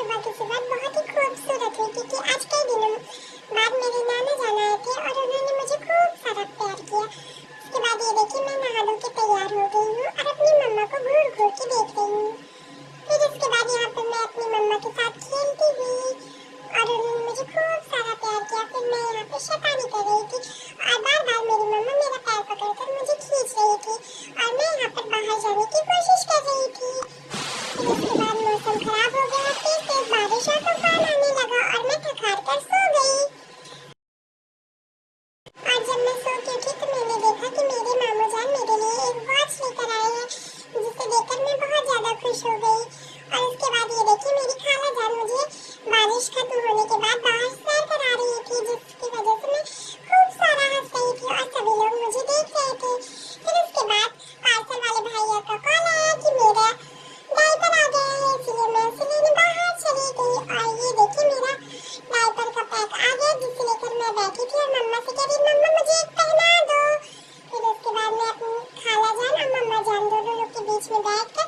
सुबह की सुबह बहुत ही खूबसूरत हुई क्योंकि आज कई दिनों बाद मेरे नाना जान आए थे और उन्होंने मुझे खूब सारा प्यार किया। उसके बाद ये देखिए मैं नहा धो के तैयार हो गई हूँ और अपनी मम्मा को घूर घूर के देख रही हूँ। फिर उसके बाद यहाँ पर मैं अपनी मम्मा के साथ खेलती हुई और उन्होंने मुझे खूब सारा प्यार किया। फिर मैं यहाँ पे शैतानी कर रही थी और बार बार मेरी मम्मा मेरा पैर पकड़कर मुझे खींच रही थी और मैं यहाँ पर बाहर जाने की कोशिश कर रही थी। फिर उसके बाद मौसम खराब हो गया, तेज तेज बारिश और तूफान आने लगा और मैं थक हार कर सो गई। और जब मैं सो के उठी तो मैंने देखा कि मेरे मामू जान मेरे लिए एक वॉच लेकर आए हैं, जिसे देखकर मैं बहुत ज्यादा खुश हो गई। और उसके बाद ये देखिए मेरी खाला जान मुझे बारिश खत्म होने के बाद बाहर सैर करा रही थी, जिसकी वजह से मैं खूब सारा हंस रही थी और सभी लोग मुझे देख रहे थे। फिर उसके बाद पार्सल वाले भैया का कॉल आया कि मेरा डायपर आ गया है, इसलिए मैं उसे लेने बाहर चली गई। और ये देखिए मेरा डायपर का पैक आ गया, जिसे लेकर मैं बैठी थी और मम्मा से कह रही मम्मा मुझे एक पहना दो। फिर उसके बाद मैं अपनी खाला जान और मम्मा जान दोनों लोग के बीच में बैठ